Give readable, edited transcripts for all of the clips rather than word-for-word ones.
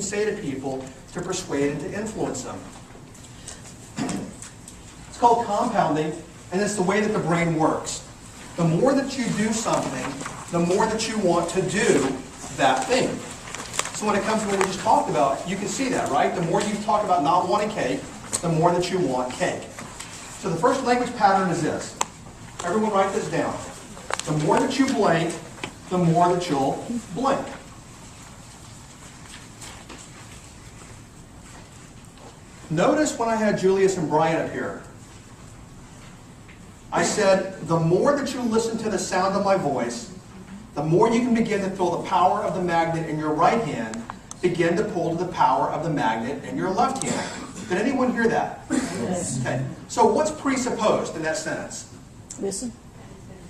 say to people to persuade and to influence them. It's called compounding, and it's the way that the brain works. The more that you do something, the more that you want to do that thing. So when it comes to what we just talked about, you can see that, right? The more you talk about not wanting cake, the more that you want cake. So the first language pattern is this. Everyone write this down. The more that you blink, the more that you'll blink. Notice when I had Julius and Brian up here, I said, the more that you listen to the sound of my voice, the more you can begin to feel the power of the magnet in your right hand begin to pull to the power of the magnet in your left hand. Did anyone hear that? Yes. Okay. So what's presupposed in that sentence? Listen.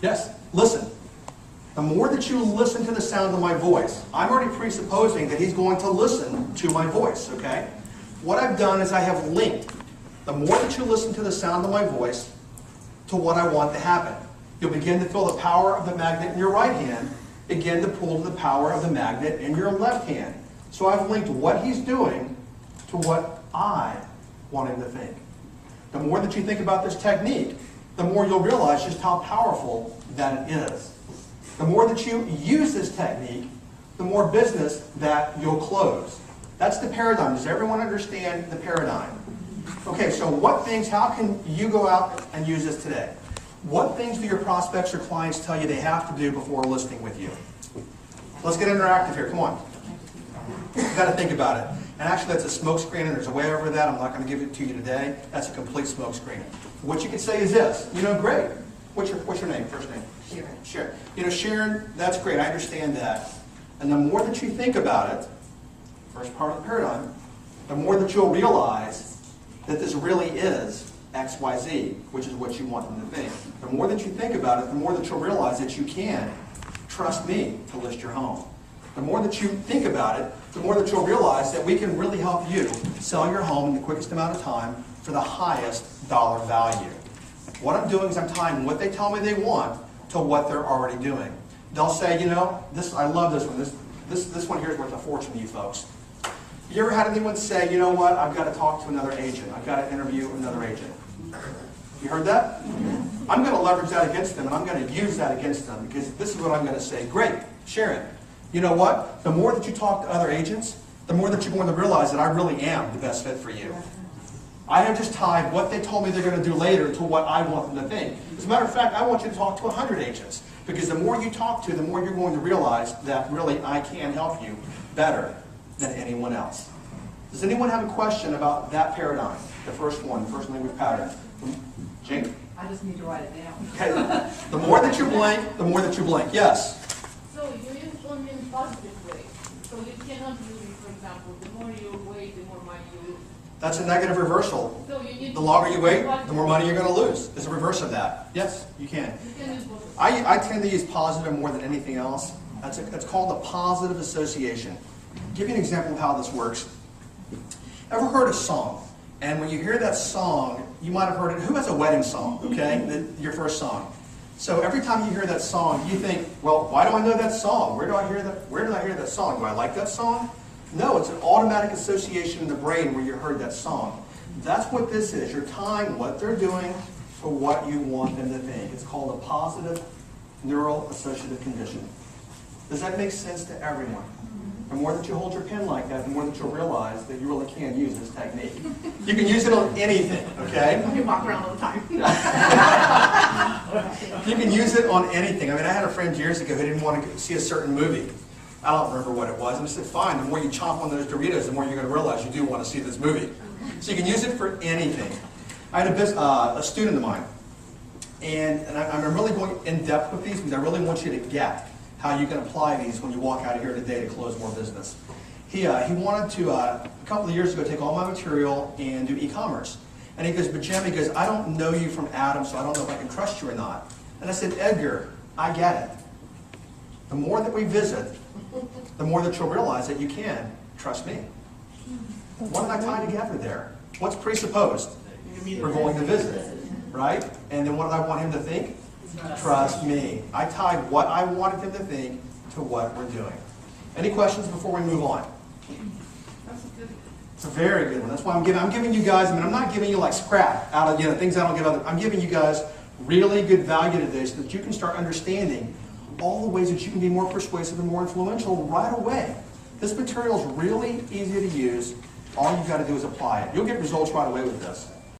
Yes, listen. The more that you listen to the sound of my voice, I'm already presupposing that he's going to listen to my voice, okay? What I've done is I have linked the more that you listen to the sound of my voice to what I want to happen. You'll begin to feel the power of the magnet in your right hand begin to pull to the power of the magnet in your left hand. So I've linked what he's doing to what I want him to think. The more that you think about this technique, the more you'll realize just how powerful that it is. The more that you use this technique, the more business that you'll close. That's the paradigm. Does everyone understand the paradigm? Okay, so what things, how can you go out and use this today? What things do your prospects or clients tell you they have to do before listing with you? Let's get interactive here. Come on. You've got to think about it. And actually, that's a smoke screen, and there's a way over that. I'm not going to give it to you today. That's a complete smoke screen. What you can say is this. You know, great. What's your name? First name? Sharon. Sharon. You know, Sharon, that's great. I understand that. And the more that you think about it, first part of the paradigm, the more that you'll realize that this really is X, Y, Z, which is what you want them to think. The more that you think about it, the more that you'll realize that you can trust me to list your home. The more that you think about it, the more that you'll realize that we can really help you sell your home in the quickest amount of time for the highest dollar value. What I'm doing is I'm tying what they tell me they want to what they're already doing. They'll say, you know, I love this one. This one here is worth a fortune to you folks. You ever had anyone say, you know what, I've got to talk to another agent. I've got to interview another agent. You heard that? I'm going to leverage that against them, and I'm going to use that against them, because this is what I'm going to say. Great, Sharon, you know what? The more that you talk to other agents, the more that you're going to realize that I really am the best fit for you. I have just tied what they told me they're going to do later to what I want them to think. As a matter of fact, I want you to talk to 100 agents, because the more you talk to, the more you're going to realize that really I can help you better than anyone else. Does anyone have a question about that paradigm? The first one, the first language pattern. Jane? I just need to write it down. Okay. The more that you blink, the more that you blink. Yes? So you use only in positive way. So you cannot use it, for example, the more you wait, the more money you lose. That's a negative reversal. So you need The longer you wait, the more money you're going to lose. There's a reverse of that. Yes, you can. You can use both. I tend to use positive more than anything else. That's called a positive association. I'll give you an example of how this works. Ever heard a song? And when you hear that song, you might have heard it. Who has a wedding song, okay? Your first song. So every time you hear that song, you think, well, why do I know that song? Where did I hear that song? Do I like that song? No, it's an automatic association in the brain where you heard that song. That's what this is. You're tying what they're doing to what you want them to think. It's called a positive neural associative condition. Does that make sense to everyone? The more that you hold your pen like that, the more that you'll realize that you really can use this technique. You can use it on anything, okay? You walk around all the time. You can use it on anything. I mean, I had a friend years ago who didn't want to see a certain movie. I don't remember what it was. And I said, fine, the more you chomp on those Doritos, the more you're going to realize you do want to see this movie. So you can use it for anything. I had a student of mine, and I'm really going in depth with these because I really want you to get how you can apply these when you walk out of here today to close more business. He wanted to, a couple of years ago, take all my material and do e-commerce. And he goes, but Jim, he goes, I don't know you from Adam, so I don't know if I can trust you or not. And I said, Edgar, I get it. The more that we visit, the more that you'll realize that you can trust me. What did I tie together there? What's presupposed? We're going to visit, right? And then what did I want him to think? Trust me. I tied what I wanted him to think to what we're doing. Any questions before we move on? That's a good. It's a very good one. That's why I'm giving you guys, I mean, I'm not giving you like scrap out of, things I don't give other. I'm giving you guys really good value today so that you can start understanding all the ways that you can be more persuasive and more influential right away. This material is really easy to use. All you've got to do is apply it. You'll get results right away with this.